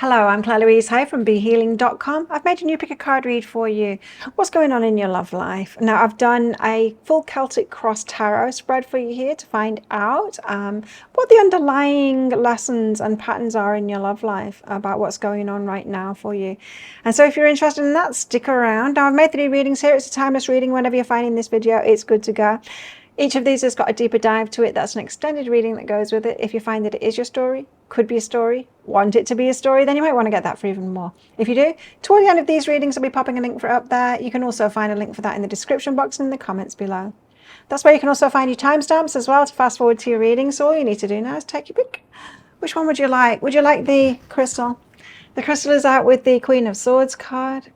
Hello, I'm Claire Louise Hay from BeHealing.com. I've made a new pick a card read for you. What's going on in your love life? Now, I've done a full Celtic cross tarot spread for you here to find out what the underlying lessons and patterns are in your love life about what's going on right now for you. And so if you're interested in that, stick around. Now, I've made 3 readings here. It's a timeless reading. Whenever you're finding this video, it's good to go. Each of these has got a deeper dive to it. That's an extended reading that goes with it. If you find that it is your story, could be a story, want it to be a story, then you might want to get that for even more. If you do, toward the end of these readings, I'll be popping a link for it up there. You can also find a link for that in the description box and in the comments below. That's where you can also find your timestamps as well to fast forward to your reading. So all you need to do now is take your pick. Which one would you like? Would you like the crystal? The crystal is out with the Queen of Swords card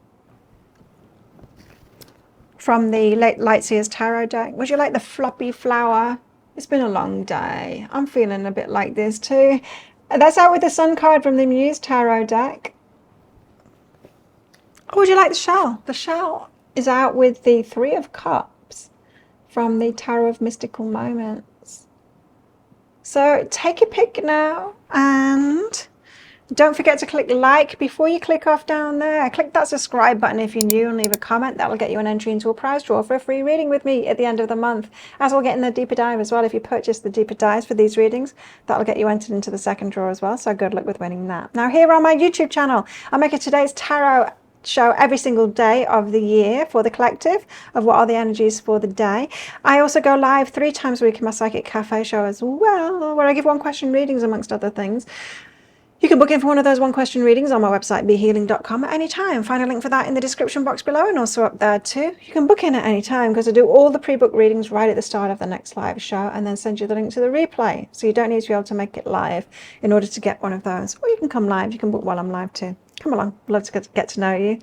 from the Lightseers Tarot deck. Would you like the floppy flower? It's been a long day. I'm feeling a bit like this too. That's out with the Sun card from the Muse Tarot deck. Or would you like the shell? The shell is out with the 3 of Cups from the Tarot of Mystical Moments. So take your pick now, and don't forget to click like before you click off down there. Click that subscribe button if you're new and leave a comment. That'll get you an entry into a prize draw for a free reading with me at the end of the month. As we'll get in the deeper dive as well. If you purchase the deeper dives for these readings, that'll get you entered into the second draw as well. So good luck with winning that. Now here on my YouTube channel, I'll make a today's tarot show every single day of the year for the collective of what are the energies for the day. I also go live 3 times a week in my Psychic Cafe show as well, where I give 1-question readings amongst other things. You can book in for one of those 1-question readings on my website, BeHealing.com, at any time. Find a link for that in the description box below and also up there too. You can book in at any time because I do all the pre-book readings right at the start of the next live show and then send you the link to the replay. So you don't need to be able to make it live in order to get one of those. Or you can come live. You can book while I'm live too. Come along. Love to get to know you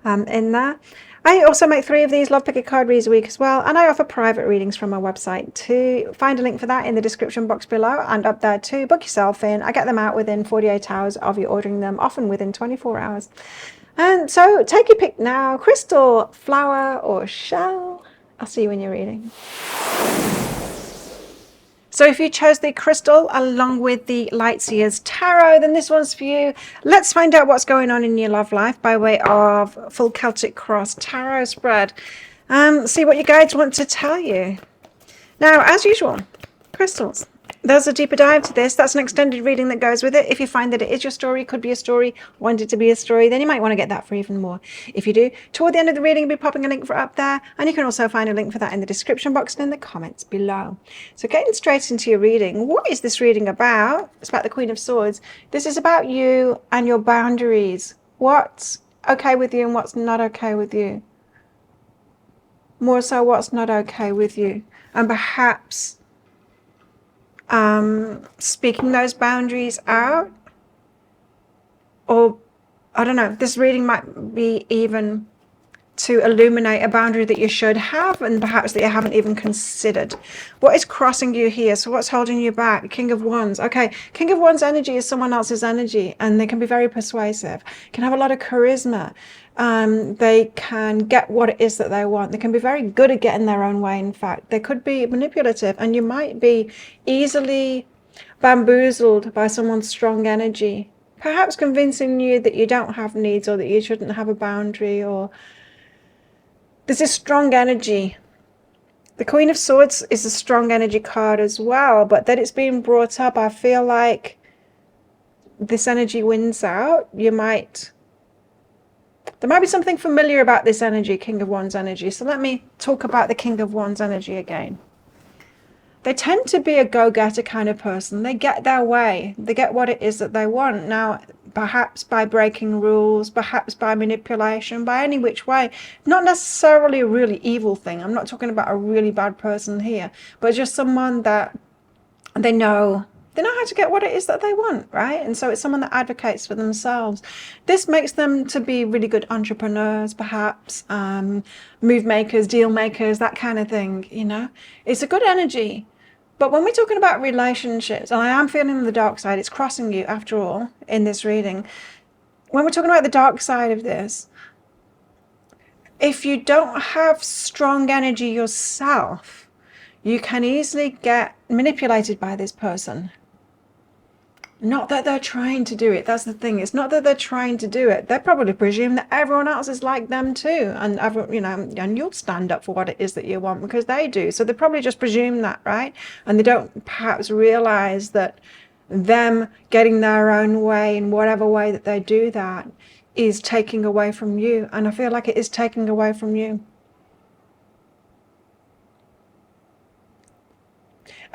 in there. I also make 3 of these Love Pick a Card reads a week as well, and I offer private readings from my website too. Find a link for that in the description box below and up there too. Book yourself in. I get them out within 48 hours of you ordering them, often within 24 hours. And so take your pick now, crystal, flower or shell. I'll see you in your reading. So if you chose the crystal along with the Lightseers Tarot, then this one's for you. Let's find out what's going on in your love life by way of full Celtic cross tarot spread. See what your guides want to tell you. Now, as usual, crystals. There's a deeper dive to this. That's an extended reading that goes with it. If you find that it is your story, could be a story, want it to be a story, then you might want to get that for even more. If you do, toward the end of the reading, I'll be popping a link for it up there. And you can also find a link for that in the description box and in the comments below. So getting straight into your reading, what is this reading about? It's about the Queen of Swords. This is about you and your boundaries. What's okay with you and what's not okay with you. More so what's not okay with you. And perhaps speaking those boundaries out, or I don't know, this reading might be even to illuminate a boundary that you should have and perhaps that you haven't even considered. What is crossing you here? So what's holding you back? King of Wands. Okay, King of Wands energy is someone else's energy, and they can be very persuasive, can have a lot of charisma. They can get what it is that they want. They can be very good at getting their own way. In fact, they could be manipulative, and you might be easily bamboozled by someone's strong energy, perhaps convincing you that you don't have needs or that you shouldn't have a boundary, or there's a strong energy. The Queen of Swords is a strong energy card as well, but that it's being brought up, I feel like this energy wins out. There might be something familiar about this energy, King of Wands energy. So let me talk about the King of Wands energy again. They tend to be a go-getter kind of person. They get their way. They get what it is that they want. Now, perhaps by breaking rules, perhaps by manipulation, by any which way. Not necessarily a really evil thing. I'm not talking about a really bad person here, but just someone that they know how to get what it is that they want, right? And so it's someone that advocates for themselves. This makes them to be really good entrepreneurs, perhaps, move makers, deal makers, that kind of thing, you know? It's a good energy. But when we're talking about relationships, and I am feeling the dark side, it's crossing you after all in this reading. When we're talking about the dark side of this, if you don't have strong energy yourself, you can easily get manipulated by this person. Not that they're trying to do it. That's the thing. It's not that they're trying to do it. They probably presume that everyone else is like them too. And everyone, and you'll stand up for what it is that you want because they do. So they probably just presume that, right? And they don't perhaps realize that them getting their own way in whatever way that they do that is taking away from you. And I feel like it is taking away from you.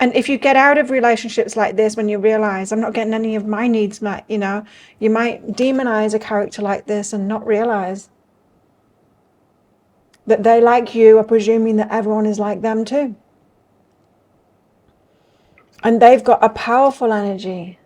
And if you get out of relationships like this, when you realize I'm not getting any of my needs met, you might demonize a character like this and not realize that they, like you, are presuming that everyone is like them too. And they've got a powerful energy.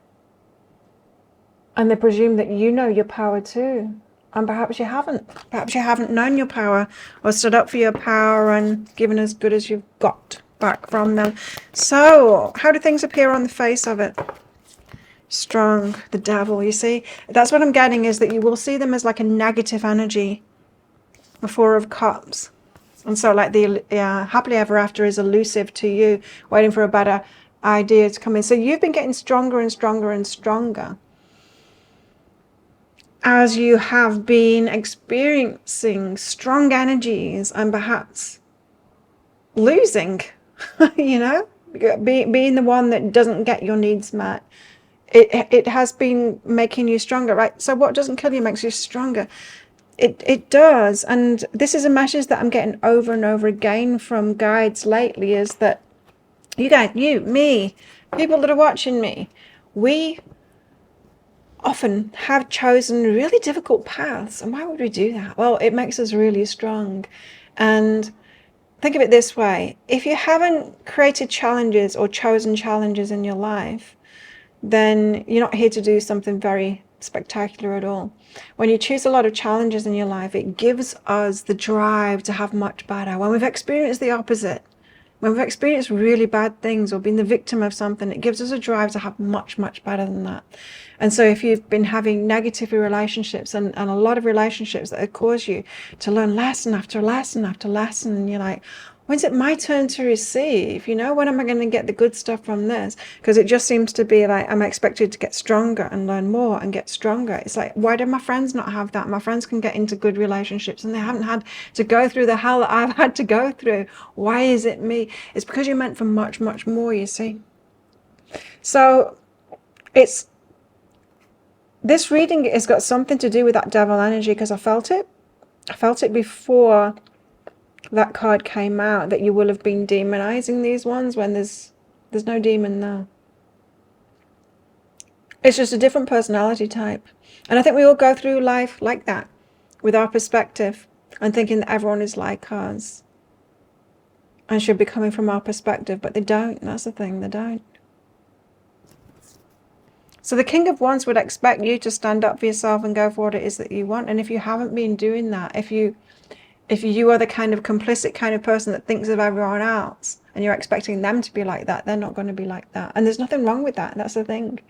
And they presume that you know your power too. And perhaps you haven't. Perhaps you haven't known your power or stood up for your power and given as good as you've got back from them. So how do things appear on the face of it? Strong, the devil, you see. That's what I'm getting, is that you will see them as like a negative energy, the Four of Cups. And so like the happily ever after is elusive to you, waiting for a better idea to come in. So you've been getting stronger and stronger and stronger as you have been experiencing strong energies and perhaps losing, being the one that doesn't get your needs met. It has been making you stronger, right? So what doesn't kill you makes you stronger. It does. And this is a message that I'm getting over and over again from guides lately, is that you guys, you, me, people that are watching me, we often have chosen really difficult paths. And why would we do that? Well, it makes us really strong. And think of it this way. If you haven't created challenges or chosen challenges in your life, then you're not here to do something very spectacular at all. When you choose a lot of challenges in your life, it gives us the drive to have much better. When we've experienced the opposite, when we've experienced really bad things or been the victim of something, it gives us a drive to have much, much better than that. And so if you've been having negative relationships and a lot of relationships that have caused you to learn lesson after lesson after lesson, and you're like, when's it my turn to receive? When am I going to get the good stuff from this? Because it just seems to be like I'm expected to get stronger and learn more and get stronger. It's like, why do my friends not have that? My friends can get into good relationships and they haven't had to go through the hell that I've had to go through. Why is it me? It's because you're meant for much, much more, you see. So this reading has got something to do with that devil energy, because I felt it. I felt it before that card came out, that you will have been demonizing these ones when there's no demon there. It's just a different personality type. And I think we all go through life like that, with our perspective and thinking that everyone is like us and should be coming from our perspective, but they don't. That's the thing, they don't. So the King of Wands would expect you to stand up for yourself and go for what it is that you want. And if you haven't been doing that, if you are the kind of complicit kind of person that thinks of everyone else and you're expecting them to be like that, they're not going to be like that. And there's nothing wrong with that. That's the thing.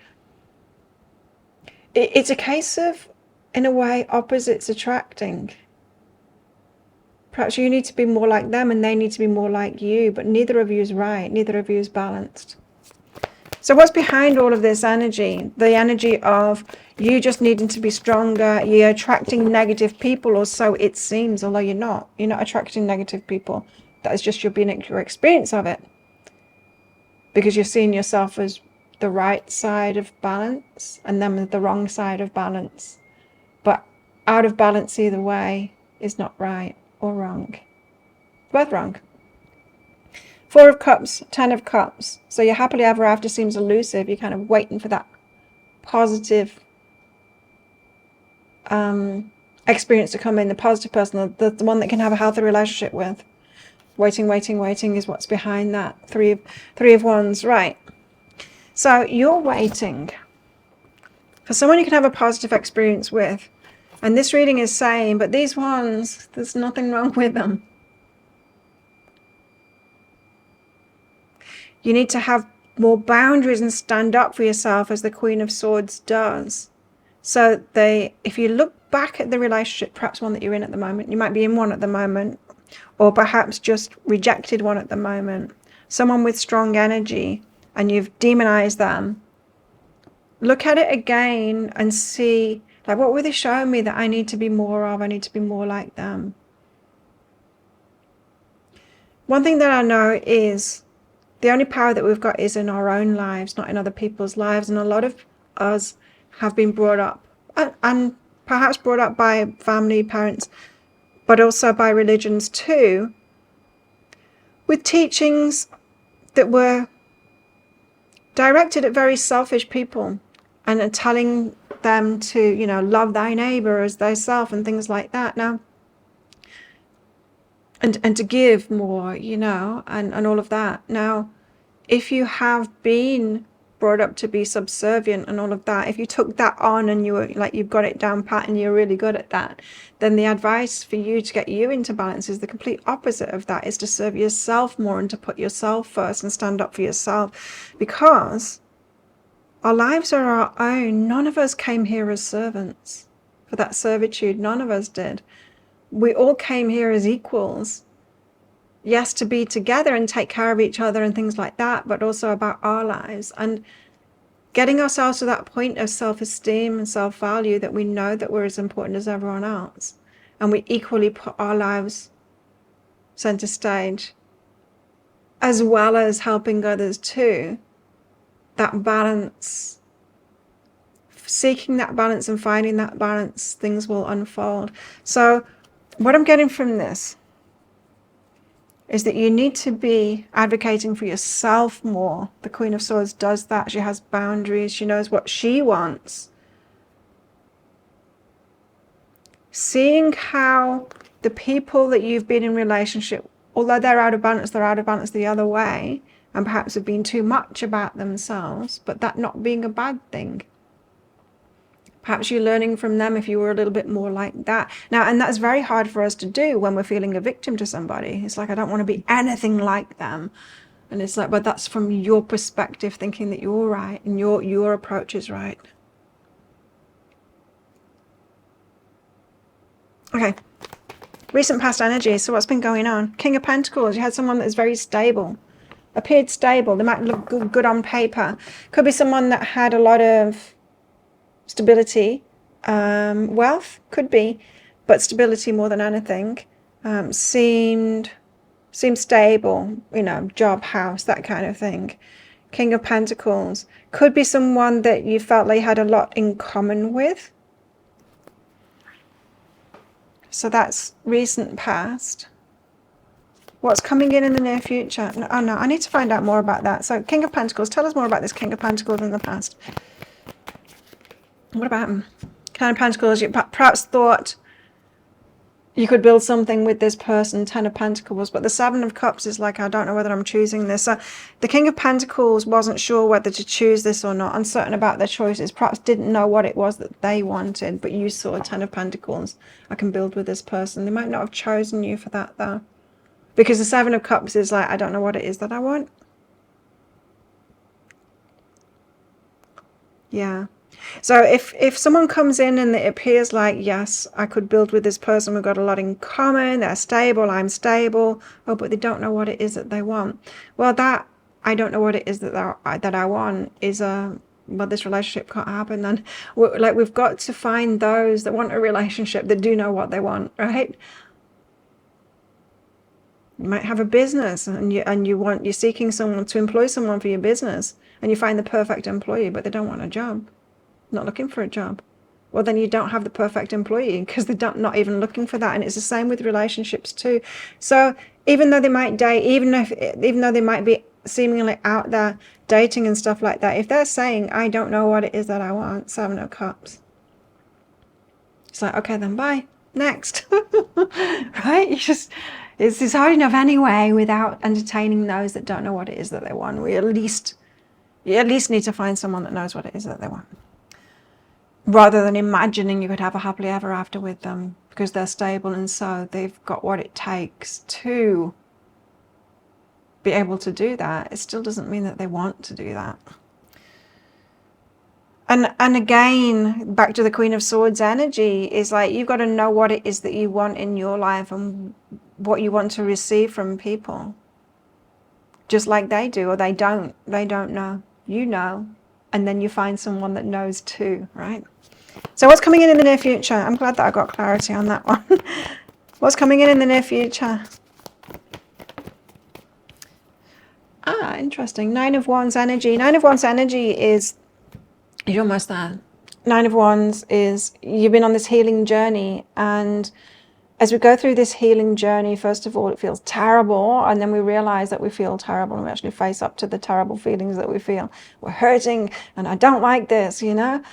It's a case of, in a way, opposites attracting. Perhaps you need to be more like them and they need to be more like you, but neither of you is right. Neither of you is balanced. So what's behind all of this energy? The energy of you just needing to be stronger. You're attracting negative people, or so it seems, although you're not. You're not attracting negative people. That is just your experience of it. Because you're seeing yourself as the right side of balance and them the wrong side of balance. But out of balance either way is not right or wrong. Both wrong. Four of Cups, Ten of Cups. So your happily ever after seems elusive. You're kind of waiting for that positive experience to come in, the positive person, the one that can have a healthy relationship with. Waiting is what's behind that. Three of Wands, right. So you're waiting for someone you can have a positive experience with. And this reading is saying, but these ones, there's nothing wrong with them. You need to have more boundaries and stand up for yourself, as the Queen of Swords does. So if you look back at the relationship, perhaps one that you're in at the moment, you might be in one at the moment, or perhaps just rejected one at the moment, someone with strong energy, and you've demonized them, look at it again and see, like, what were they showing me that I need to be more of? I need to be more like them. One thing that I know is the only power that we've got is in our own lives, not in other people's lives. And a lot of us have been brought up, and perhaps brought up by family, parents, but also by religions too, with teachings that were directed at very selfish people and are telling them to, you know, love thy neighbor as thyself and things like that. Now, and to give more, you know, and all of that. Now, if you have been brought up to be subservient and all of that, if you took that on and you were like, you've got it down pat and you're really good at that, then the advice for you to get you into balance is the complete opposite of that, is to serve yourself more and to put yourself first and stand up for yourself, because our lives are our own. None of us came here as servants for that servitude. None of us did. We all came here as equals. Yes, to be together and take care of each other and things like that, but also about our lives and getting ourselves to that point of self-esteem and self-value that we know that we're as important as everyone else, and we equally put our lives center stage, as well as helping others too. That balance, seeking that balance and finding that balance, things will unfold. So what I'm getting from this is that you need to be advocating for yourself more. The Queen of Swords does that. She has boundaries. She knows what she wants. Seeing how the people that you've been in relationship, although they're out of balance the other way, and perhaps have been too much about themselves, but that not being a bad thing. Perhaps you're learning from them if you were a little bit more like that. Now, and that's very hard for us to do when we're feeling a victim to somebody. It's like, I don't want to be anything like them. And it's like, but that's from your perspective, thinking that you're right and your approach is right. Okay. Recent past energy. So what's been going on? King of Pentacles. You had someone that is very stable. Appeared stable. They might look good on paper. Could be someone that had a lot of stability, wealth, could be, but stability more than anything. Seemed stable, you know, job, house, that kind of thing. King of Pentacles. Could be someone that you felt like you had a lot in common with. So that's recent past. What's coming in the near future? Oh no, I need to find out more about that. So King of Pentacles, tell us more about this King of Pentacles in the past. What about him? King of Pentacles, you perhaps thought you could build something with this person, Ten of Pentacles, but the Seven of Cups is like, I don't know whether I'm choosing this. So the King of Pentacles wasn't sure whether to choose this or not, uncertain about their choices, perhaps didn't know what it was that they wanted, but you saw Ten of Pentacles. I can build with this person. They might not have chosen you for that though, because the Seven of Cups is like, I don't know what it is that I want. Yeah. So if someone comes in and it appears like, yes, I could build with this person, we've got a lot in common, they're stable, I'm stable, oh, but they don't know what it is that they want. Well, that I don't know what it is that I want is well, this relationship can't happen then. We've got to find those that want a relationship that do know what they want, right? You might have a business and you're seeking someone to employ someone for your business, and you find the perfect employee, but they don't want a job. Not looking for a job. Well, then you don't have the perfect employee because they're not even looking for that. And it's the same with relationships too. So even though they might date, even though they might be seemingly out there dating and stuff like that, if they're saying, I don't know what it is that I want, Seven of Cups, it's like, okay, then bye, next. Right? It's hard enough anyway without entertaining those that don't know what it is that they want. You at least need to find someone that knows what it is that they want, rather than imagining you could have a happily ever after with them because they're stable and so they've got what it takes to be able to do that. It still doesn't mean that they want to do that. And again, back to the Queen of Swords energy, is like, you've got to know what it is that you want in your life and what you want to receive from people. Just like they do, or they don't know. You know. and then you find someone that knows too, right? So what's coming in the near future? I'm glad that I got clarity on that one. What's coming in the near future? Ah, interesting. 9 of Wands energy. 9 of Wands energy is, you're almost there. 9 of Wands is, you've been on this healing journey, and as we go through this healing journey, first of all, it feels terrible, and then we realize that we feel terrible, and we actually face up to the terrible feelings that we feel. We're hurting, and I don't like this, you know?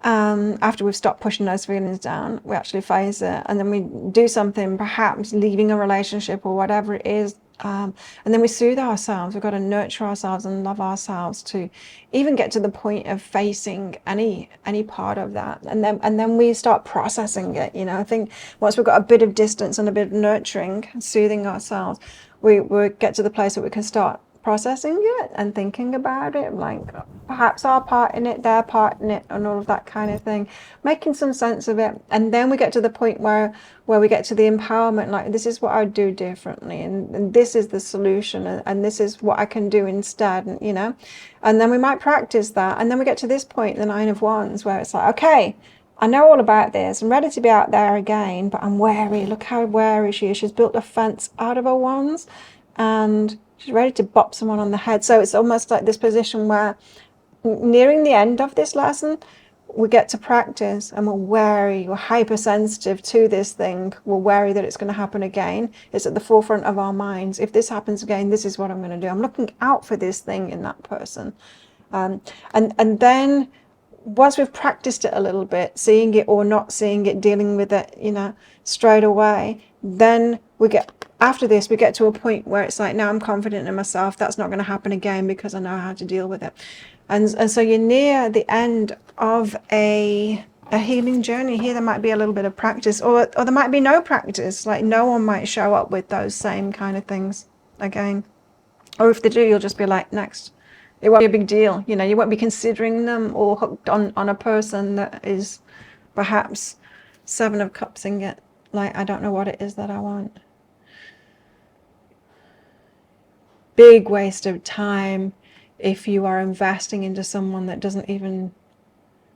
After we've stopped pushing those feelings down, we actually face it, and then we do something, perhaps leaving a relationship or whatever it is, and then we soothe ourselves. We've got to nurture ourselves and love ourselves to even get to the point of facing any part of that, and then we start processing it. You know, I think once we've got a bit of distance and a bit of nurturing, soothing ourselves, we get to the place that we can start processing it and thinking about it, like perhaps our part in it, their part in it, and all of that kind of thing, making some sense of it. And then we get to the point where we get to the empowerment, like this is what I would do differently, and this is the solution, and this is what I can do instead, and, you know, and then we might practice that, and then we get to this point, the 9 of Wands, where it's like, okay, I know all about this, I'm ready to be out there again, but I'm wary. Look how wary she is. She's built a fence out of her wands, and she's ready to bop someone on the head. So it's almost like this position where nearing the end of this lesson, we get to practice, and we're wary, we're hypersensitive to this thing. We're wary that it's going to happen again. It's at the forefront of our minds. If this happens again, this is what I'm going to do. I'm looking out for this thing in that person. And then once we've practiced it a little bit, seeing it or not seeing it, dealing with it, you know, straight away, then after this, we get to a point where it's like, now I'm confident in myself. That's not going to happen again because I know how to deal with it. And so you're near the end of a healing journey here. There might be a little bit of practice, or there might be no practice. Like no one might show up with those same kind of things again. Or if they do, you'll just be like, next. It won't be a big deal. You know, you won't be considering them or hooked on a person that is perhaps 7 of Cups and get like, I don't know what it is that I want. Big waste of time if you are investing into someone that doesn't even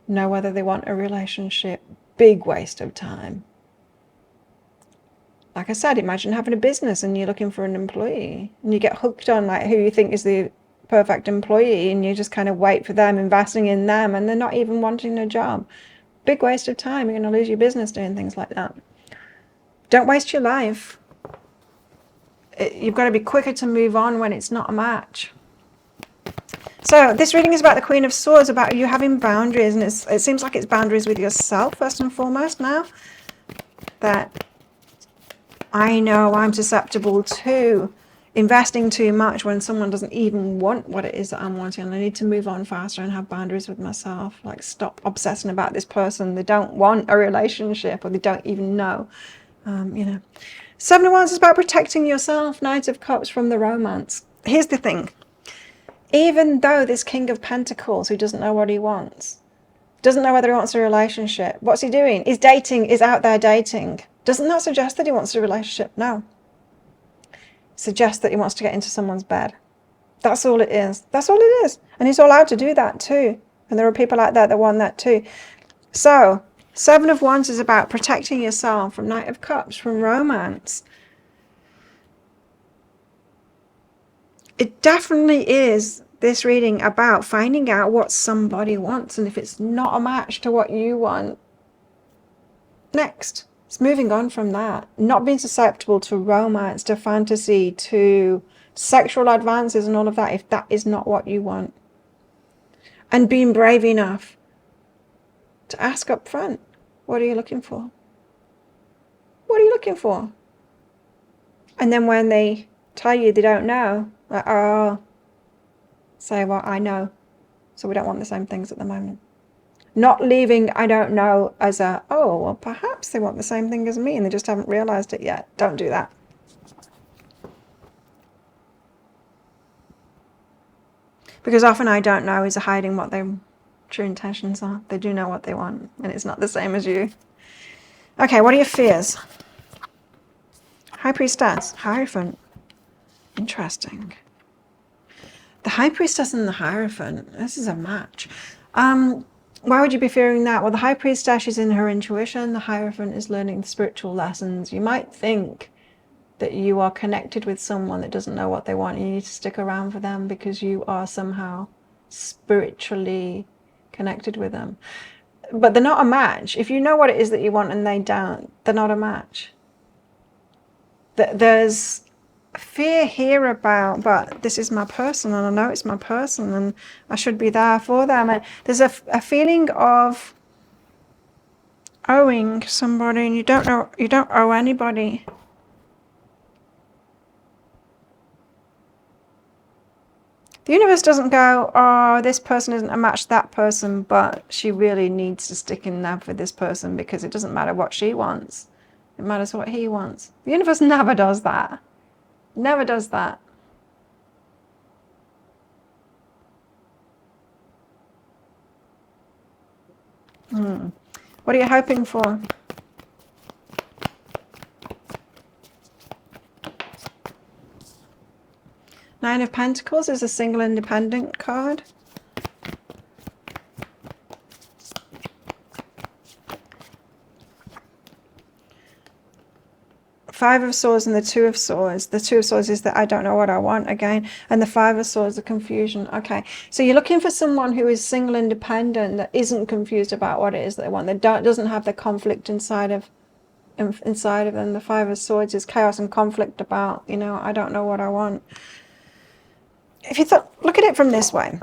know whether they want a relationship. Big waste of time. Like I said, imagine having a business and you're looking for an employee, and you get hooked on like who you think is the perfect employee, and you just kind of wait for them, investing in them, and they're not even wanting a job. Big waste of time. You're going to lose your business doing things like that. Don't waste your life. You've got to be quicker to move on when it's not a match. So this reading is about the Queen of Swords, about you having boundaries, and it seems like it's boundaries with yourself first and foremost now. That I know I'm susceptible to investing too much when someone doesn't even want what it is that I'm wanting, and I need to move on faster and have boundaries with myself. Like stop obsessing about this person. They don't want a relationship, or they don't even know. You know. 7 of Wands is about protecting yourself. 9 of Cups from the romance. Here's the thing. Even though this King of Pentacles, who doesn't know what he wants, doesn't know whether he wants a relationship, what's he doing? He's dating, is out there dating. Doesn't that suggest that he wants a relationship? No. It suggests that he wants to get into someone's bed. That's all it is. That's all it is. And he's allowed to do that too. And there are people out there that want that too. So 7 of Wands is about protecting yourself from Knight of Cups, from romance. It definitely is, this reading, about finding out what somebody wants, and if it's not a match to what you want, next. It's moving on from that. Not being susceptible to romance, to fantasy, to sexual advances and all of that, if that is not what you want. And being brave enough to ask up front, what are you looking for? What are you looking for? And then when they tell you they don't know, like, oh, say, well, I know. So we don't want the same things at the moment. Not leaving I don't know as a, oh, well, perhaps they want the same thing as me and they just haven't realized it yet. Don't do that. Because often I don't know is hiding what their true intentions are. They do know what they want, and it's not the same as you. Okay, what are your fears? High Priestess, Hierophant. Interesting. The High Priestess and the Hierophant. This is a match. Why would you be fearing that? Well, the High Priestess is in her intuition. The Hierophant is learning the spiritual lessons. You might think that you are connected with someone that doesn't know what they want. You need to stick around for them because you are somehow spiritually connected with them. But they're not a match. If you know what it is that you want and they don't, they're not a match. There's fear here about, but this is my person and I know it's my person and I should be there for them. And there's a feeling of owing somebody, and you don't owe anybody. The universe doesn't go, oh, this person isn't a match to that person, but she really needs to stick in there for this person because it doesn't matter what she wants. It matters what he wants. The universe never does that. Never does that. What are you hoping for? Nine of Pentacles is a single independent card. Five of Swords and the Two of Swords. The Two of Swords is that I don't know what I want again. And the Five of Swords, the confusion. Okay, so you're looking for someone who is single independent, that isn't confused about what it is that they want. That doesn't have the conflict inside of them. The Five of Swords is chaos and conflict about, I don't know what I want. If you look at it from this way,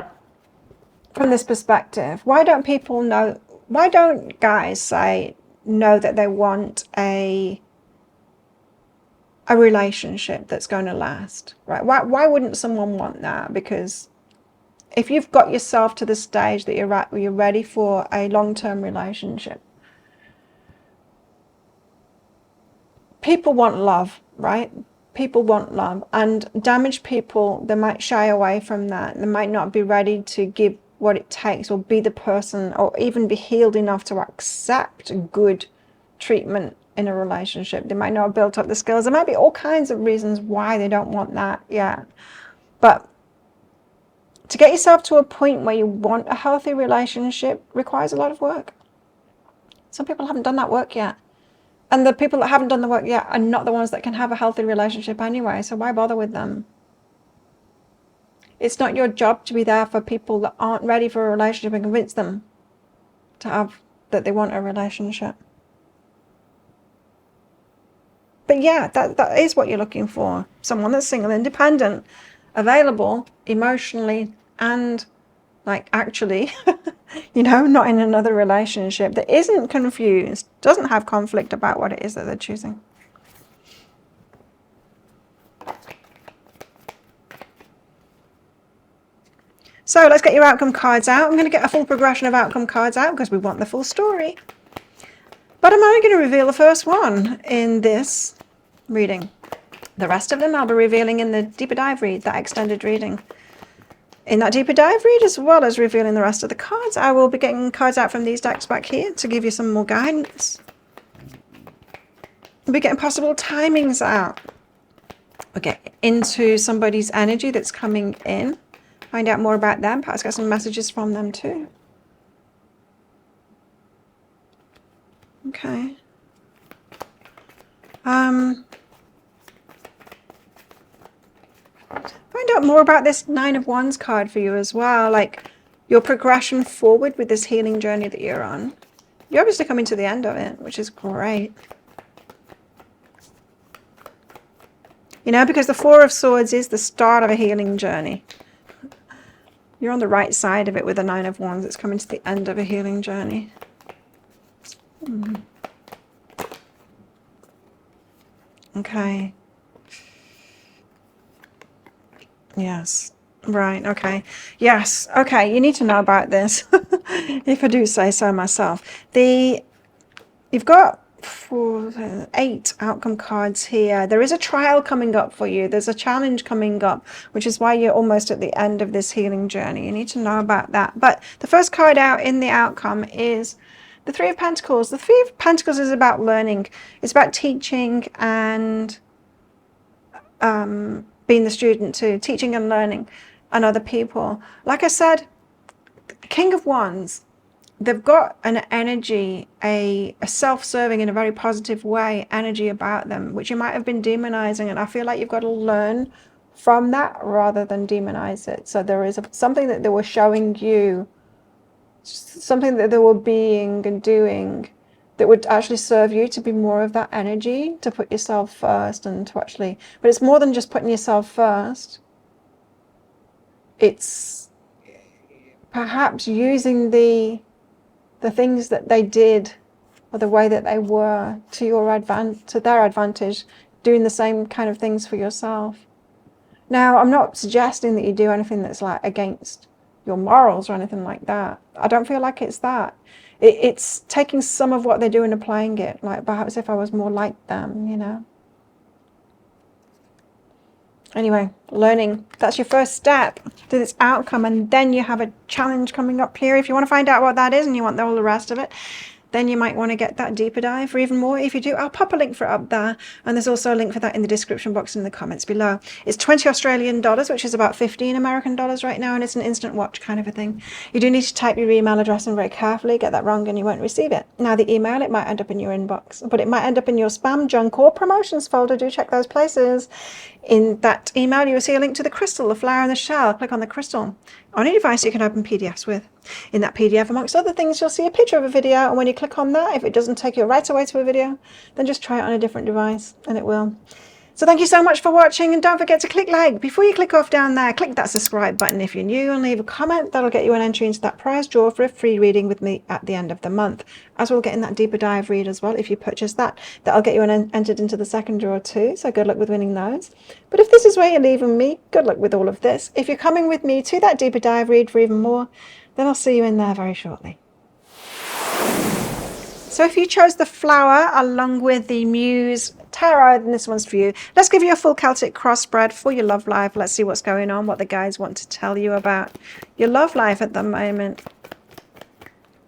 from this perspective, why don't people know, why don't guys know that they want a relationship that's going to last, right? Why wouldn't someone want that? Because if you've got yourself to the stage that you're ready for a long-term relationship, people want love, right? People want love, and damaged people, they might shy away from that. They might not be ready to give what it takes, or be the person, or even be healed enough to accept good treatment in a relationship. They might not have built up the skills. There might be all kinds of reasons why they don't want that yet. But to get yourself to a point where you want a healthy relationship requires a lot of work. Some people haven't done that work yet. And the people that haven't done the work yet are not the ones that can have a healthy relationship anyway, so why bother with them? It's not your job to be there for people that aren't ready for a relationship and convince them that they want a relationship. But yeah, that is what you're looking for. Someone that's single, independent, available emotionally and actually, not in another relationship, that isn't confused, doesn't have conflict about what it is that they're choosing. So let's get your outcome cards out. I'm going to get a full progression of outcome cards out because we want the full story. But I'm only going to reveal the first one in this reading. The rest of them I'll be revealing in the deeper dive read, that extended reading. In that deeper dive read, as well as revealing the rest of the cards, I will be getting cards out from these decks back here to give you some more guidance. We'll be getting possible timings out. We'll get into somebody's energy that's coming in. Find out more about them. Perhaps get some messages from them too. Okay. Find out more about this Nine of Wands card for you as well, like your progression forward with this healing journey that you're on. You're obviously coming to the end of it, which is great. Because the Four of Swords is the start of a healing journey. You're on the right side of it with the Nine of Wands. It's coming to the end of a healing journey. Okay. Yes. Right. Okay. Yes. Okay. You need to know about this, if I do say so myself. You've got 8 outcome cards here. There is a trial coming up for you. There's a challenge coming up, which is why you're almost at the end of this healing journey. You need to know about that. But the first card out in the outcome is the Three of Pentacles. The Three of Pentacles is about learning. It's about teaching and being the student too, teaching and learning. and other people. Like I said, King of Wands, they've got an energy, a self-serving in a very positive way energy about them, which you might have been demonizing. And I feel like you've got to learn from that rather than demonize it. So there is something that they were showing you, something that they were being and doing that would actually serve you to be more of that energy, to put yourself first and to actually, but it's more than just putting yourself first. It's perhaps using the things that they did or the way that they were to their advantage, doing the same kind of things for yourself. Now, I'm not suggesting that you do anything that's like against your morals or anything like that. I don't feel like it's that. It's taking some of what they're doing and applying it, like perhaps if I was more like them, you know. Anyway, learning. That's your first step to this outcome, and then you have a challenge coming up here. If you want to find out what that is and you want all the rest of it, then you might want to get that deeper dive for even more. If you do, I'll pop a link for it up there, and there's also a link for that in the description box in the comments below. It's 20 Australian dollars, which is about 15 American dollars right now, and it's an instant watch kind of a thing. You do need to type your email address in very carefully. Get that wrong and you won't receive it. Now, the email, it might end up in your inbox, but it might end up in your spam, junk, or promotions folder. Do check those places. In that email, you will see a link to the crystal, the flower and the shell. Click on the crystal on any device you can open PDFs with. In that PDF, amongst other things, you'll see a picture of a video, and when you click on that, if it doesn't take you right away to a video, then just try it on a different device and it will. So thank you so much for watching, and don't forget to click like. Before you click off down there, click that subscribe button if you're new, and leave a comment. That'll get you an entry into that prize draw for a free reading with me at the end of the month, as we'll get in that deeper dive read as well. If you purchase that, that'll get you entered into the second draw too, so good luck with winning those. But if this is where you're leaving me, good luck with all of this. If you're coming with me to that deeper dive read for even more, then I'll see you in there very shortly. So if you chose the flower along with the Muse Tarot, then this one's for you. Let's give you a full Celtic cross spread for your love life. Let's see what's going on, what the guides want to tell you about your love life at the moment.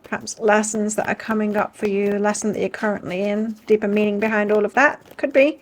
Perhaps lessons that are coming up for you, lesson that you're currently in, deeper meaning behind all of that. Could be.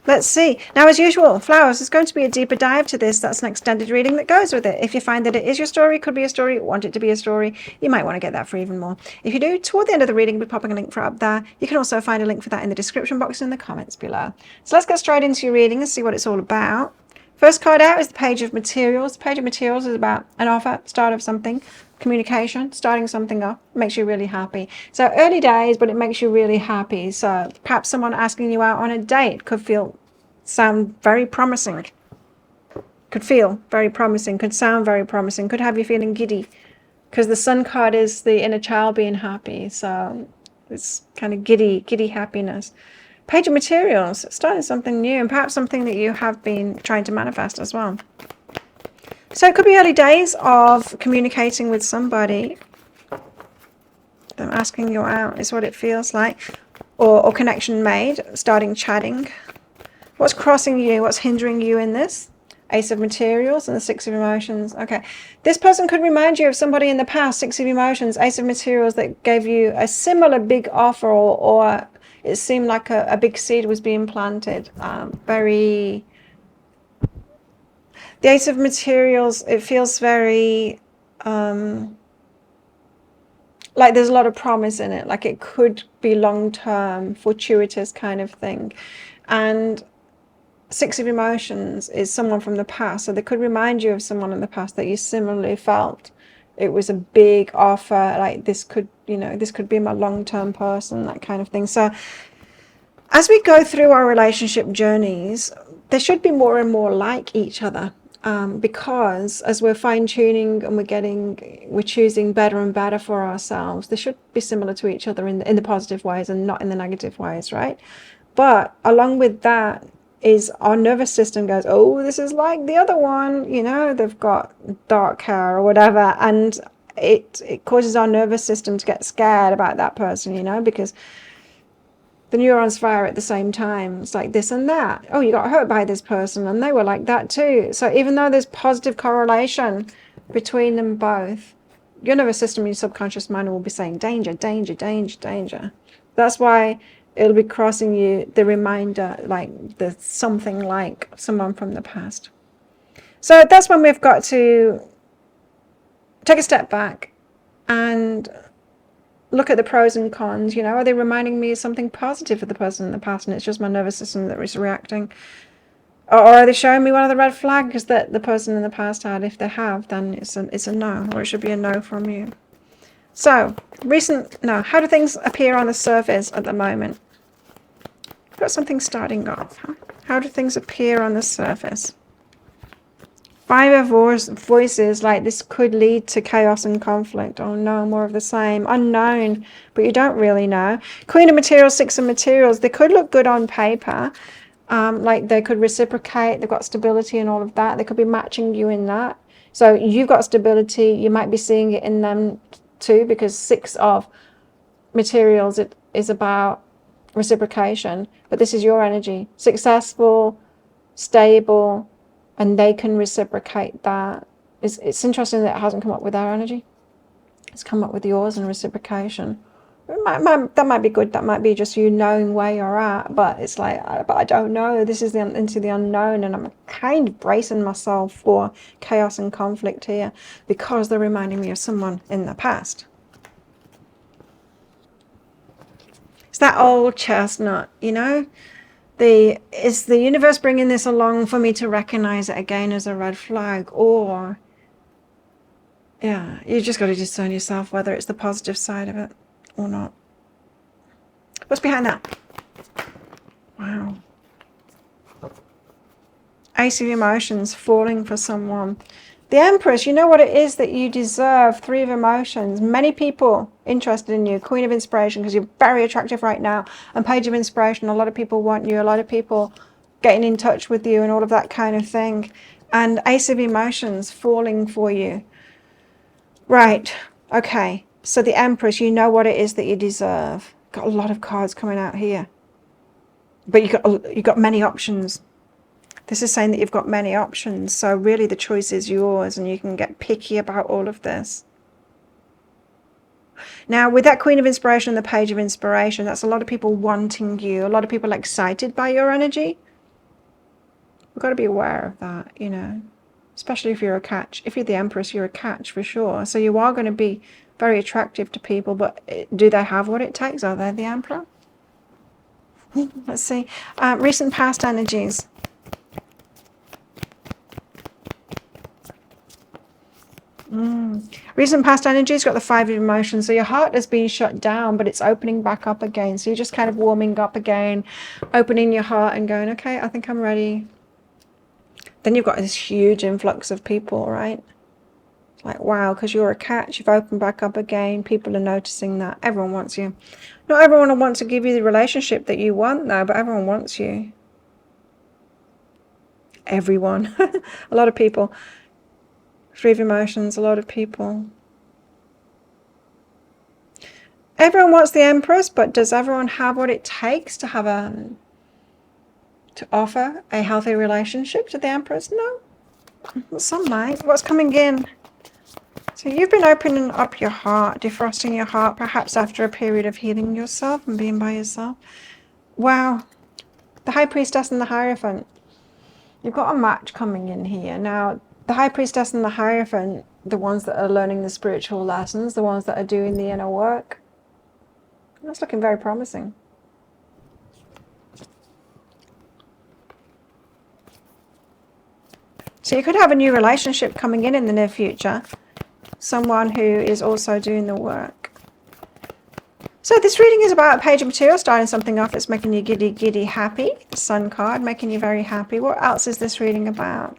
Let's see. Now, as usual, flowers, there's going to be a deeper dive to this. That's an extended reading that goes with it. If you find that it is your story, could be a story, want it to be a story, you might want to get that for even more. If you do, toward the end of the reading, we'll be popping a link for it up there. You can also find a link for that in the description box in the comments below. So let's get straight into your reading and see what it's all about. First card out is the Page of Materials. The Page of Materials is about an offer, start of something, communication, starting something up, makes you really happy. So early days, but it makes you really happy. So perhaps someone asking you out on a date could sound very promising. Could feel very promising, could sound very promising, could have you feeling giddy. Because the Sun card is the inner child being happy. So it's kind of giddy happiness. Page of Materials, starting something new, and perhaps something that you have been trying to manifest as well. So it could be early days of communicating with somebody. Them asking you out is what it feels like. Or connection made, starting chatting. What's crossing you? What's hindering you in this? Ace of Materials and the Six of Emotions. Okay. This person could remind you of somebody in the past. Six of Emotions, Ace of Materials, that gave you a similar big offer, or it seemed like a big seed was being planted. The Ace of Materials, it feels very like there's a lot of promise in it. Like it could be long-term, fortuitous kind of thing. And Six of Emotions is someone from the past. So they could remind you of someone in the past that you similarly felt it was a big offer, like this could, this could be my long-term person, that kind of thing. So as we go through our relationship journeys, there should be more and more like each other, because as we're fine-tuning and we're choosing better and better for ourselves, they should be similar to each other in the positive ways and not in the negative ways, right? But along with that is our nervous system goes, oh, this is like the other one, they've got dark hair or whatever, and it causes our nervous system to get scared about that person, because the neurons fire at the same time. It's like this and that. Oh, you got hurt by this person and they were like that too. So even though there's positive correlation between them both, your nervous system, your subconscious mind will be saying danger, danger, danger, danger. That's why it'll be crossing you the reminder, like the something like someone from the past. So that's when we've got to take a step back and look at the pros and cons. You know, are they reminding me of something positive for the person in the past and it's just my nervous system that is reacting? Or are they showing me one of the red flags that the person in the past had? If they have, then it's a no, or it should be a no from you. So, how do things appear on the surface at the moment? We've got something starting off. Huh? How do things appear on the surface? 5 of voices, like this could lead to chaos and conflict. Oh no, more of the same. Unknown, but you don't really know. Queen of Materials, 6 of Materials. They could look good on paper. Like they could reciprocate, they've got stability and all of that. They could be matching you in that. So you've got stability, you might be seeing it in them too, because 6 of Materials, it is about reciprocation, but this is your energy. Successful, stable, and they can reciprocate that. It's interesting that it hasn't come up with our energy. It's come up with yours and reciprocation. That might be good. That might be just you knowing where you're at, but it's like, but I don't know. This is into the unknown, and I'm kind of bracing myself for chaos and conflict here because they're reminding me of someone in the past. It's that old chestnut, you know. Is the universe bringing this along for me to recognize it again as a red flag, or yeah, you just got to discern yourself whether it's the positive side of it or not. What's behind that? Wow. Ace of Emotions, falling for someone. The Empress, you know what it is that you deserve. 3 of Emotions. Many people interested in you. Queen of Inspiration, because you're very attractive right now. And Page of Inspiration, a lot of people want you. A lot of people getting in touch with you and all of that kind of thing. And Ace of Emotions, falling for you. Right. Okay. So the Empress, you know what it is that you deserve. Got a lot of cards coming out here. But you got many options. This is saying that you've got many options. So really the choice is yours, and you can get picky about all of this. Now, with that Queen of Inspiration and the Page of Inspiration, that's a lot of people wanting you. A lot of people excited by your energy. We've got to be aware of that, you know. Especially if you're a catch. If you're the Empress, you're a catch for sure. So you are going to be very attractive to people, but do they have what it takes? Are they the Emperor? Let's see. Recent past energies. Recent past energies got the 5 of Emotions. So your heart has been shut down, but it's opening back up again. So you're just kind of warming up again, opening your heart and going, okay, I think I'm ready. Then you've got this huge influx of people, right? Like, wow, because you're a catch, you've opened back up again. People are noticing that. Everyone wants you. Not everyone will want to give you the relationship that you want, though, but everyone wants you. Everyone. A lot of people. 3 of Emotions, a lot of people. Everyone wants the Empress, but does everyone have what it takes to have to offer a healthy relationship to the Empress? No. Some might. What's coming in? So you've been opening up your heart, defrosting your heart, perhaps after a period of healing yourself and being by yourself. Wow. The High Priestess and the Hierophant. You've got a match coming in here. Now, the High Priestess and the Hierophant, the ones that are learning the spiritual lessons, the ones that are doing the inner work. That's looking very promising. So you could have a new relationship coming in the near future. Someone who is also doing the work. So this reading is about a Page of Material, starting something off that's making you giddy happy. The Sun card, making you very happy. What else is this reading about?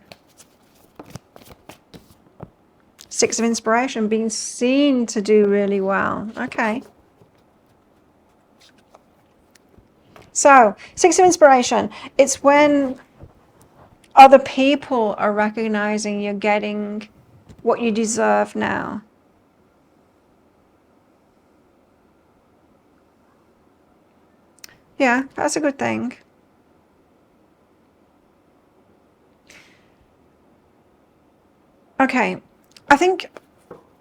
6 of Inspiration, being seen to do really well. Okay. So, 6 of Inspiration. It's when other people are recognizing you're getting what you deserve now. Yeah, that's a good thing. Okay, I think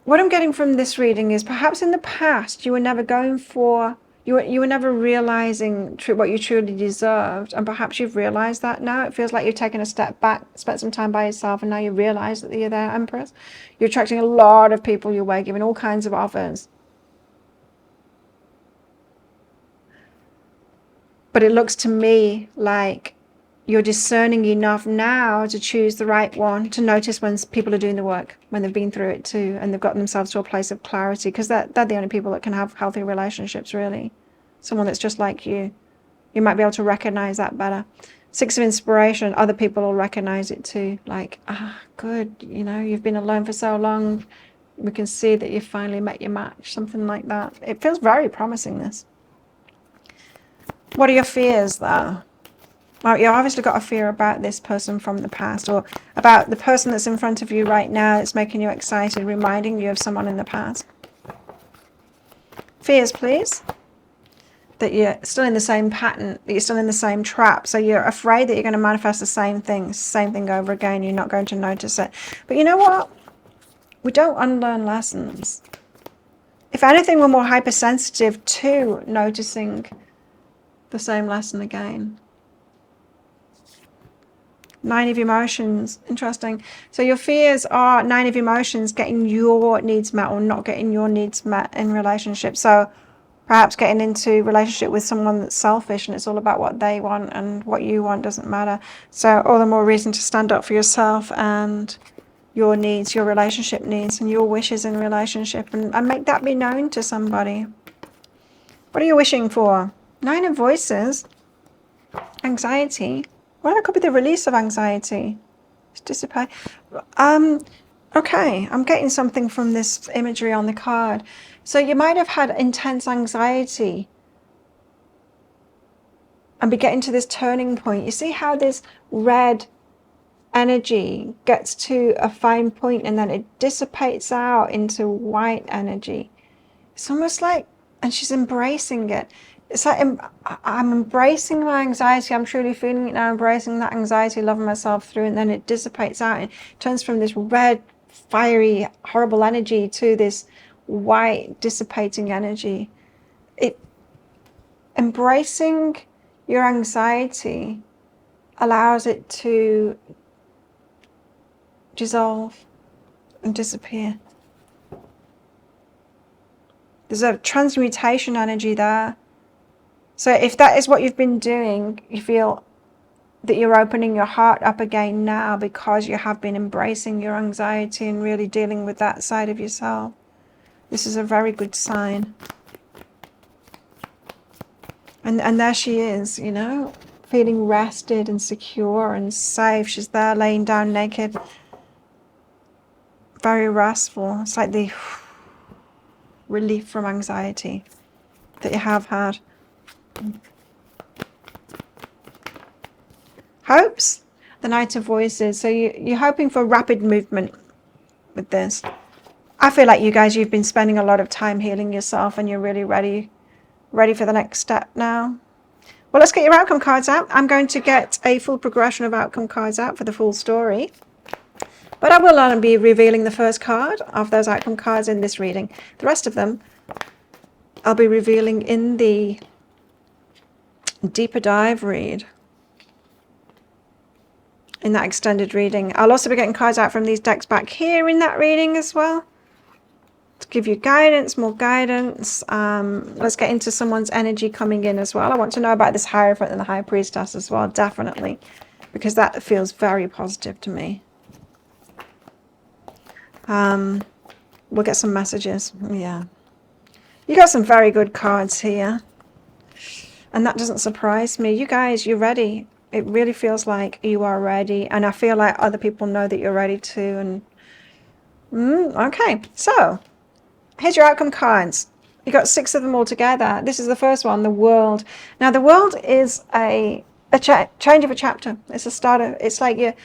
what I'm getting from this reading is perhaps in the past you were never going for You were never realizing what you truly deserved, and perhaps you've realized that now. It feels like you've taken a step back, spent some time by yourself, and now you realize that you're there, Empress. You're attracting a lot of people your way, giving all kinds of offers. But it looks to me like you're discerning enough now to choose the right one, to notice when people are doing the work, when they've been through it too, and they've gotten themselves to a place of clarity, because they're the only people that can have healthy relationships, really. Someone that's just like you. You might be able to recognize that better. Six of Inspiration, other people will recognize it too. Like, good, you've been alone for so long. We can see that you've finally met your match, something like that. It feels very promising, this. What are your fears, though? Well, you obviously got a fear about this person from the past, or about the person that's in front of you right now that's making you excited, reminding you of someone in the past. Fears, please. That you're still in the same pattern, that you're still in the same trap. So you're afraid that you're going to manifest the same thing over again. You're not going to notice it. But you know what? We don't unlearn lessons. If anything, we're more hypersensitive to noticing the same lesson again. Nine of Emotions. Interesting. So your fears are Nine of Emotions, getting your needs met or not getting your needs met in relationships. So perhaps getting into relationship with someone that's selfish and it's all about what they want, and what you want doesn't matter. So all the more reason to stand up for yourself and your needs, your relationship needs, and your wishes in relationship, and make that be known to somebody. What are you wishing for? Nine of Voices. Anxiety. Well, that could be the release of anxiety. It's dissipate. Okay, I'm getting something from this imagery on the card. So you might have had intense anxiety and be getting to this turning point. You see how this red energy gets to a fine point and then it dissipates out into white energy. It's almost like, and she's embracing it. It's like, I'm embracing my anxiety. I'm truly feeling it now, embracing that anxiety, loving myself through, and then it dissipates out and turns from this red, fiery, horrible energy to this white, dissipating energy. Embracing your anxiety allows it to dissolve and disappear. There's a transmutation energy there. So if that is what you've been doing, you feel that you're opening your heart up again now because you have been embracing your anxiety and really dealing with that side of yourself. This is a very good sign. And there she is, feeling rested and secure and safe. She's there laying down naked. Very restful. It's like the relief from anxiety that you have had. Hopes, the Knight of Voices. So you're hoping for rapid movement with this. I feel like you've been spending a lot of time healing yourself, and you're really ready for the next step now. Well, let's get your outcome cards out. I'm going to get a full progression of outcome cards out for the full story. But I will only be revealing the first card of those outcome cards in this reading. The rest of them I'll be revealing in the deeper dive read, in that extended reading. I'll also be getting cards out from these decks back here in that reading as well, to give you guidance, more guidance. Let's get into someone's energy coming in as well. I want to know about this Hierophant and the High Priestess as well, definitely, because that feels very positive to me. We'll get some messages. Yeah. You got some very good cards here. And that doesn't surprise me. You guys, you're ready. It really feels like you are ready. And I feel like other people know that you're ready too. And okay, so here's your outcome cards. You got 6 of them all together. This is the first one, the World. Now, the World is a change of a chapter. It's a start. It's like you're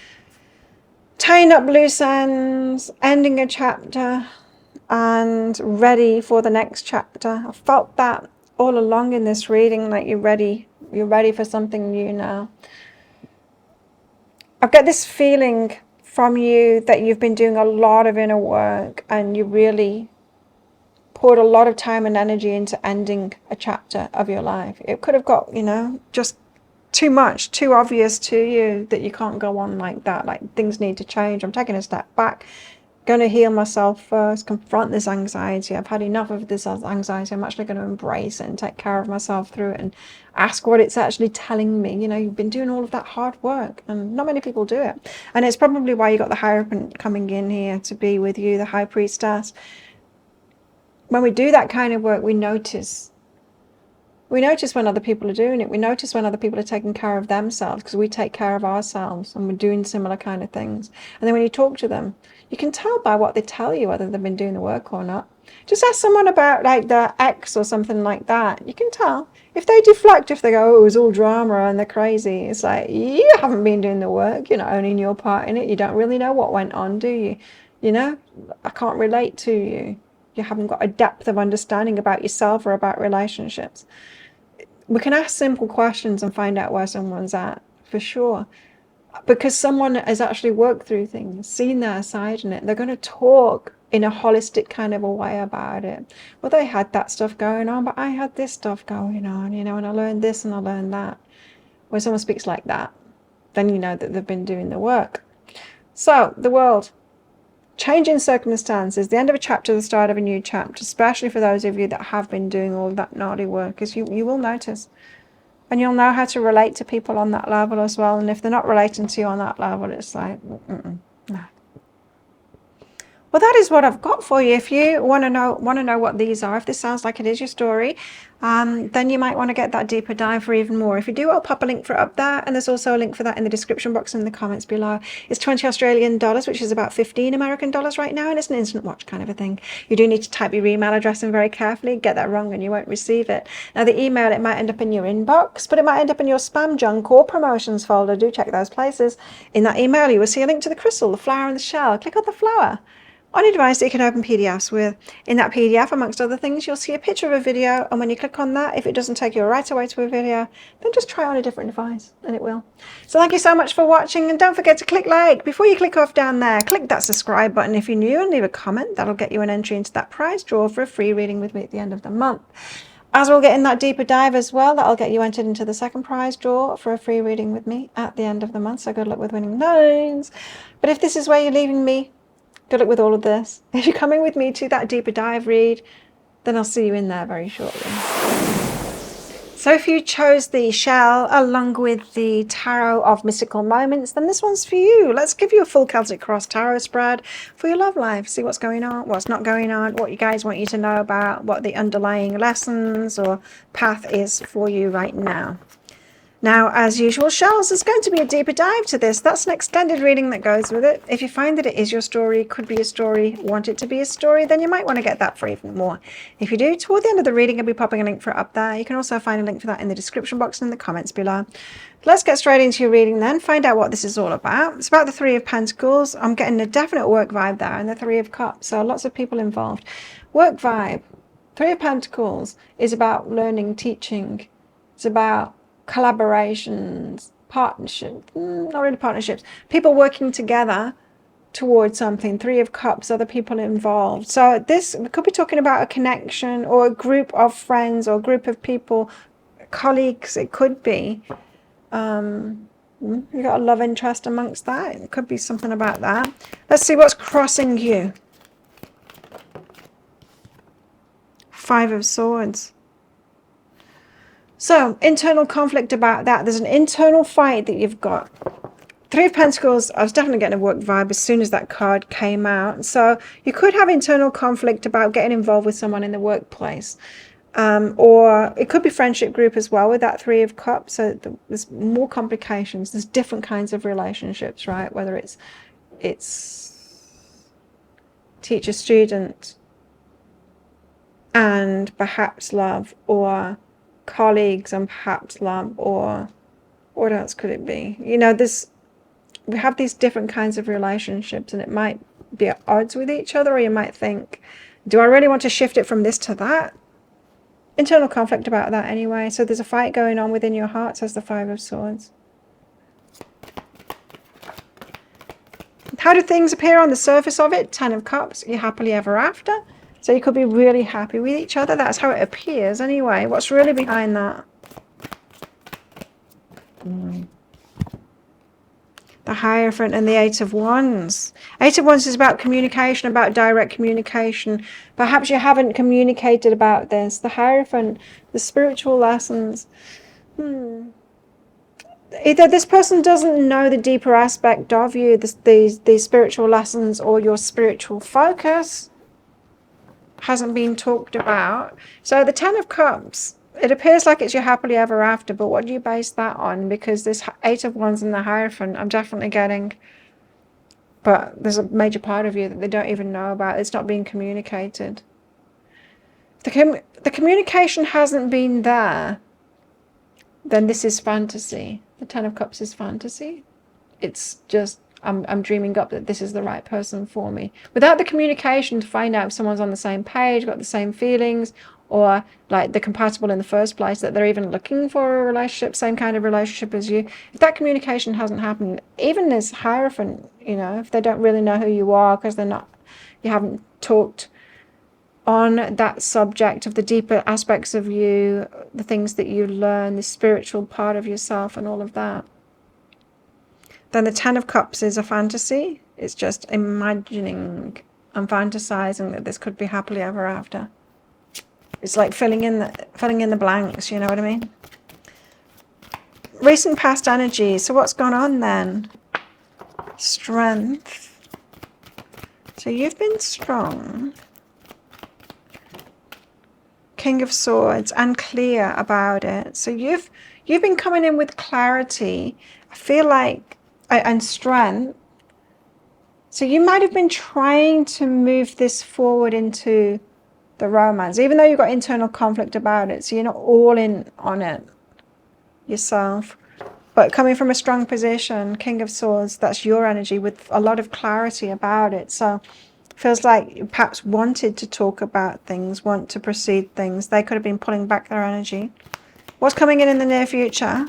tying up loose ends, ending a chapter, and ready for the next chapter. I felt that all along in this reading, like you're ready for something new now. I've got this feeling from you that you've been doing a lot of inner work, and you're really poured a lot of time and energy into ending a chapter of your life. It could have got, you know, just too much, too obvious to you that you can't go on like that. Like, things need to change. I'm taking a step back, going to heal myself first, confront this anxiety. I've had enough of this anxiety. I'm actually going to embrace it and take care of myself through it and ask what it's actually telling me. You know, you've been doing all of that hard work, and not many people do it. And it's probably why you got the Hierophant coming in here to be with you, the High Priestess. When we do that kind of work, we notice when other people are doing it. We notice when other people are taking care of themselves, because we take care of ourselves and we're doing similar kind of things. And then when you talk to them, you can tell by what they tell you whether they've been doing the work or not. Just ask someone about like their ex or something like that. You can tell. If they deflect, if they go, oh, it was all drama and they're crazy, it's like, you haven't been doing the work. You're not owning your part in it. You don't really know what went on, do you? You know, I can't relate to you. You haven't got a depth of understanding about yourself or about relationships. We can ask simple questions and find out where someone's at, for sure. Because someone has actually worked through things, seen their side in it. They're going to talk in a holistic kind of a way about it. Well, they had that stuff going on, but I had this stuff going on, you know, and I learned this and I learned that. When someone speaks like that, then you know that they've been doing the work. So, the world. Changing circumstances, the end of a chapter, the start of a new chapter, especially for those of you that have been doing all that naughty work, is you will notice. And you'll know how to relate to people on that level as well. And if they're not relating to you on that level, it's like, no. Well, that is what I've got for you. If you want to know what these are, if this sounds like it is your story, then you might want to get that deeper dive for even more. If you do, I'll pop a link for it up there, and there's also a link for that in the description box and in the comments below. It's 20 Australian dollars, which is about 15 American dollars right now, and it's an instant watch kind of a thing. You do need to type your email address in very carefully. Get that wrong and you won't receive it. Now, the email, it might end up in your inbox, but it might end up in your spam, junk, or promotions folder. Do check those places. In that email, you will see a link to the crystal, the flower, and the shell. Click on the flower on a device that you can open PDFs with. In that PDF, amongst other things, you'll see a picture of a video, and when you click on that, if it doesn't take you right away to a video, then just try on a different device and it will. So thank you so much for watching, and don't forget to click like before you click off down there. Click that subscribe button if you're new and leave a comment. That'll get you an entry into that prize draw for a free reading with me at the end of the month. As we'll get in that deeper dive as well, that'll get you entered into the second prize draw for a free reading with me at the end of the month. So good luck with winning those. But if this is where you're leaving me, good luck with all of this. If you're coming with me to that deeper dive read, then I'll see you in there very shortly. So if you chose the shell along with the Tarot of Mystical Moments, then this one's for you. Let's give you a full Celtic Cross Tarot spread for your love life. See what's going on, what's not going on, what you guys want you to know about, what the underlying lessons or path is for you right now. Now, as usual, shells, there's going to be a deeper dive to this. That's an extended reading that goes with it. If you find that it is your story, could be a story, want it to be a story, then you might want to get that for even more. If you do, toward the end of the reading, I'll be popping a link for it up there. You can also find a link for that in the description box and in the comments below. Let's get straight into your reading then, find out what this is all about. It's about the Three of Pentacles. I'm getting a definite work vibe there, and the Three of Cups, so lots of people involved. Work vibe. Three of Pentacles is about learning, teaching. It's about collaborations, partnerships, not really partnerships, people working together towards something. Three of Cups, other people involved. So this, we could be talking about a connection or a group of friends or a group of people, colleagues, it could be. You got a love interest amongst that. It could be something about that. Let's see what's crossing you. Five of Swords. So, internal conflict about that. There's an internal fight that you've got. Three of Pentacles, I was definitely getting a work vibe as soon as that card came out. So, you could have internal conflict about getting involved with someone in the workplace. Or it could be friendship group as well with that Three of Cups. So, there's more complications. There's different kinds of relationships, right? Whether it's teacher-student and perhaps love, or colleagues and perhaps love, or what else could it be? You know, we have these different kinds of relationships, and it might be at odds with each other, or you might think, do I really want to shift it from this to that? Internal conflict about that anyway. So there's a fight going on within your heart, says the Five of Swords. How do things appear on the surface of it? Ten of Cups, you're happily ever after. So you could be really happy with each other. That's how it appears anyway. What's really behind that? The Hierophant and the Eight of Wands. Eight of Wands is about communication, about direct communication. Perhaps you haven't communicated about this. The Hierophant, the spiritual lessons. Either this person doesn't know the deeper aspect of you, these spiritual lessons, or your spiritual focus hasn't been talked about. So the Ten of Cups, it appears like it's your happily ever after, but what do you base that on? Because this Eight of Wands and the Hierophant, I'm definitely getting, but there's a major part of you that they don't even know about. It's not being communicated. The communication hasn't been there, then this is fantasy. The Ten of Cups is fantasy. It's just, I'm dreaming up that this is the right person for me. Without the communication to find out if someone's on the same page, got the same feelings, or like they're compatible in the first place, that they're even looking for a relationship, same kind of relationship as you. If that communication hasn't happened, even this Hierophant, you know, if they don't really know who you are because you haven't talked on that subject of the deeper aspects of you, the things that you learn, the spiritual part of yourself and all of that, then the Ten of Cups is a fantasy. It's just imagining and fantasizing that this could be happily ever after. It's like filling in the blanks, you know what I mean? Recent past energy. So what's gone on then? Strength. So you've been strong. King of Swords, and clear about it. So you've been coming in with clarity. I feel like, and strength. So you might have been trying to move this forward into the romance, even though you've got internal conflict about it. So you're not all in on it yourself, but coming from a strong position, King of Swords, that's your energy with a lot of clarity about it. So feels like you perhaps wanted to talk about things, want to proceed things. They could have been pulling back their energy. What's coming in the near future?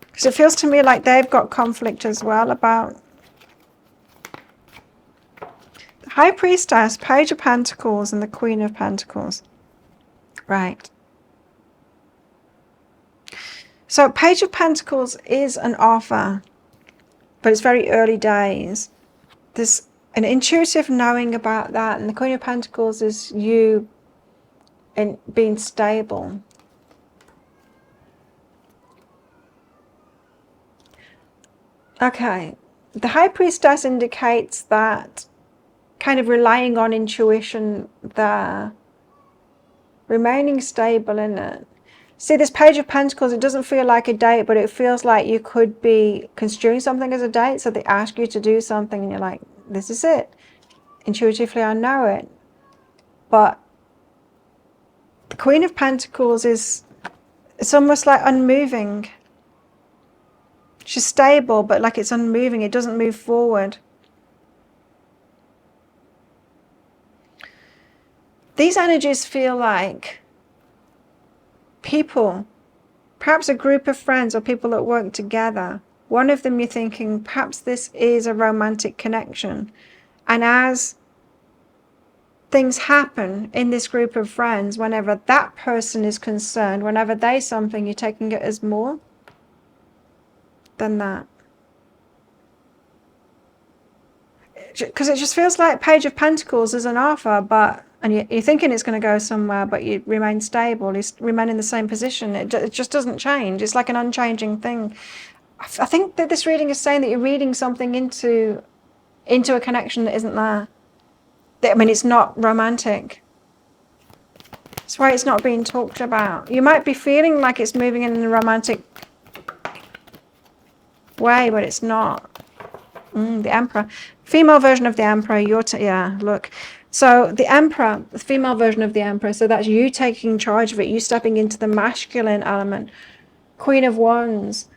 Because it feels to me like they've got conflict as well about the High Priestess, Page of Pentacles, and the Queen of Pentacles. Right. So Page of Pentacles is an offer, but it's very early days. There's an intuitive knowing about that, and the Queen of Pentacles is you in being stable. Okay, the High Priestess indicates that kind of relying on intuition there, remaining stable in it. See, this Page of Pentacles, it doesn't feel like a date, but it feels like you could be construing something as a date. So they ask you to do something and you're like, this is it. Intuitively, I know it. But the Queen of Pentacles it's almost like unmoving. She's stable, but like it's unmoving. It doesn't move forward. These energies feel like people, perhaps a group of friends or people that work together. One of them you're thinking, perhaps this is a romantic connection. And as things happen in this group of friends, whenever that person is concerned, whenever they something, you're taking it as more than that. Because it just feels like Page of Pentacles is an offer, and you're thinking it's going to go somewhere, but you remain stable, you remain in the same position. It just doesn't change. It's like an unchanging thing. I think that this reading is saying that you're reading something into a connection that isn't there. I mean, it's not romantic. That's why it's not being talked about. You might be feeling like it's moving in a romantic way, but it's not. The Emperor. Female version of the Emperor. Yeah, look. So the Emperor, the female version of the Emperor, so that's you taking charge of it, you stepping into the masculine element. Queen of Wands,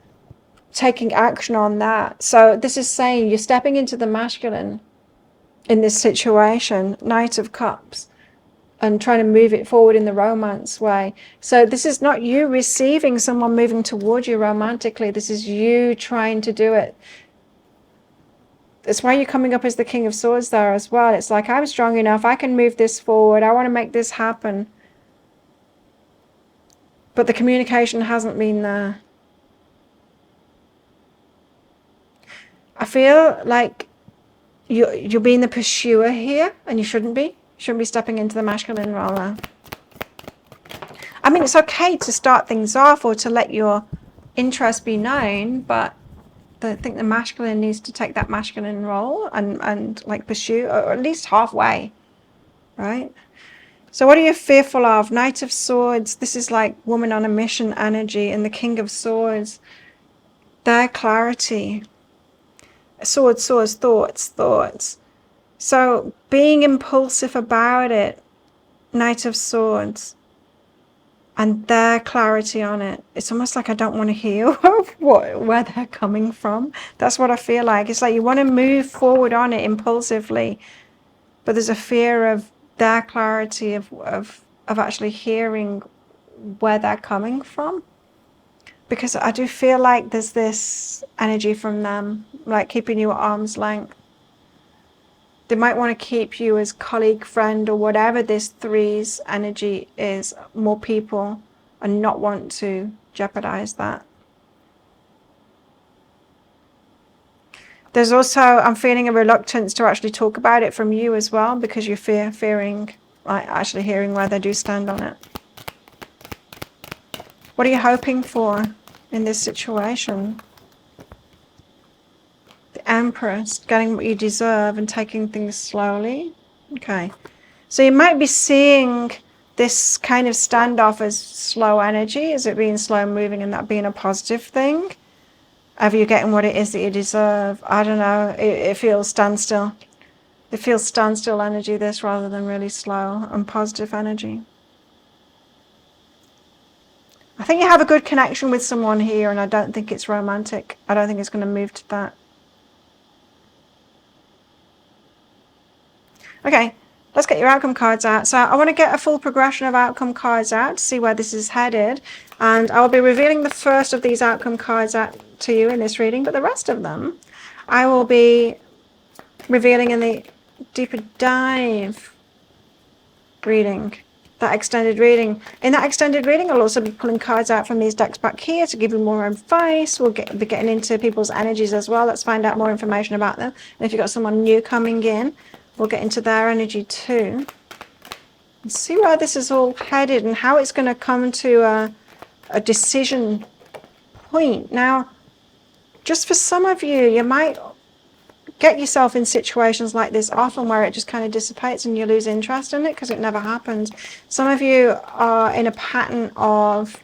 taking action on that. So this is saying you're stepping into the masculine in this situation. Knight of Cups, and trying to move it forward in the romance way. So this is not you receiving someone moving toward you romantically. This is you trying to do it That's why you're coming up as the King of Swords there as well. It's like, I'm strong enough. I can move this forward. I want to make this happen. But the communication hasn't been there. I feel like you're being the pursuer here, and you shouldn't be. You shouldn't be stepping into the masculine role there. I mean, it's okay to start things off or to let your interest be known, but I think the masculine needs to take that masculine role and like pursue, or at least halfway, right? So what are you fearful of? Knight of Swords. This is like woman on a mission energy, and the King of Swords. Their clarity. Swords, thoughts. So being impulsive about it. Knight of Swords. And their clarity on it. It's almost like I don't want to hear where they're coming from. That's what I feel like. It's like you want to move forward on it impulsively, but there's a fear of their clarity of actually hearing where they're coming from. Because I do feel like there's this energy from them, like keeping you at arm's length. They might want to keep you as colleague, friend, or whatever this three's energy is, more people, and not want to jeopardize that. There's also, I'm feeling a reluctance to actually talk about it from you as well, because you're fearing like actually hearing where they do stand on it. What are you hoping for in this situation? The Empress, getting what you deserve and taking things slowly. Okay. So you might be seeing this kind of standoff as slow energy, as it being slow moving and that being a positive thing. Are you getting what it is that you deserve? I don't know. It feels standstill. It feels standstill energy, this, rather than really slow and positive energy. I think you have a good connection with someone here, and I don't think it's romantic. I don't think it's going to move to that. Okay, let's get your outcome cards out. So I want to get a full progression of outcome cards out to see where this is headed. And I'll be revealing the first of these outcome cards out to you in this reading, but the rest of them I will be revealing in the deeper dive reading, that extended reading. In that extended reading, I'll also be pulling cards out from these decks back here to give you more advice. We'll be getting into people's energies as well. Let's find out more information about them. And if you've got someone new coming in, we'll get into their energy too. And see where this is all headed and how it's going to come to a decision point. Now, just for some of you, you might get yourself in situations like this often where it just kind of dissipates and you lose interest in it because it never happens. Some of you are in a pattern of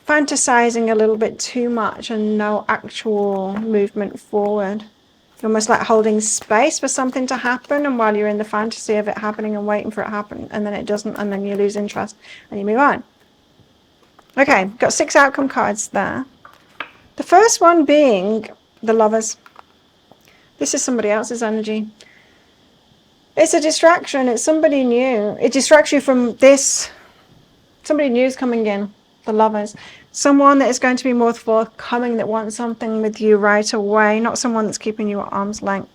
fantasizing a little bit too much and no actual movement forward. You're almost like holding space for something to happen, and while you're in the fantasy of it happening and waiting for it to happen, and then it doesn't, and then you lose interest and you move on. Okay, got 6 outcome cards there. The first one being the Lovers. This is somebody else's energy. It's a distraction. It's somebody new. It distracts you from this. Somebody new is coming in. The Lovers. Someone that is going to be more forthcoming, that wants something with you right away. Not someone that's keeping you at arm's length.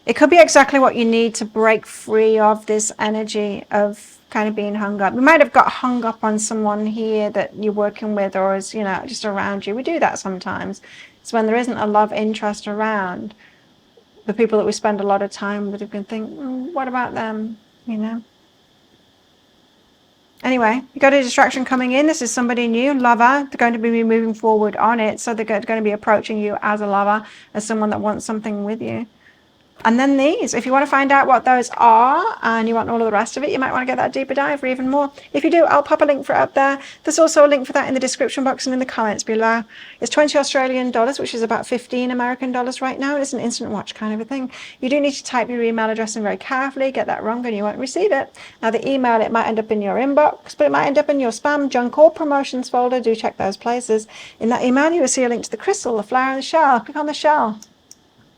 It could be exactly what you need to break free of this energy of kind of being hung up. You might have got hung up on someone here that you're working with, or is, you know, just around you. We do that sometimes. It's when there isn't a love interest around. The people that we spend a lot of time with, we can think, what about them, you know? Anyway, you got a distraction coming in. This is somebody new, lover. They're going to be moving forward on it. So they're going to be approaching you as a lover, as someone that wants something with you. And then these, if you want to find out what those are and you want all of the rest of it, you might want to get that deeper dive for even more. If you do, I'll pop a link for it up there. There's also a link for that in the description box and in the comments below. It's 20 Australian dollars, which is about 15 American dollars right now. It's an instant watch kind of a thing. You do need to type your email address in very carefully. Get that wrong and you won't receive it. Now the email, it might end up in your inbox, but it might end up in your spam, junk or promotions folder. Do check those places. In that email, you will see a link to the crystal, the flower and the shell. Click on the shell.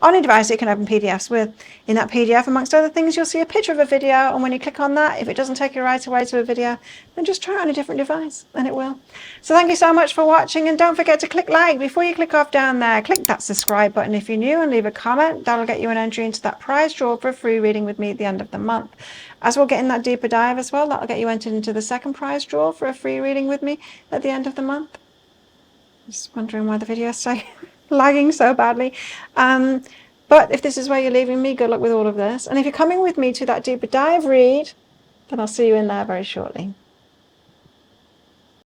on a device that you can open PDFs with. In that PDF, amongst other things, you'll see a picture of a video, and when you click on that, if it doesn't take you right away to a video, then just try it on a different device, and it will. So thank you so much for watching, and don't forget to click like before you click off down there. Click that subscribe button if you're new, and leave a comment. That'll get you an entry into that prize draw for a free reading with me at the end of the month. As we'll get in that deeper dive as well, that'll get you entered into the second prize draw for a free reading with me at the end of the month. Just wondering why the video is so lagging so badly. But if this is where you're leaving me, good luck with all of this. And if you're coming with me to that deeper dive read, then I'll see you in there very shortly.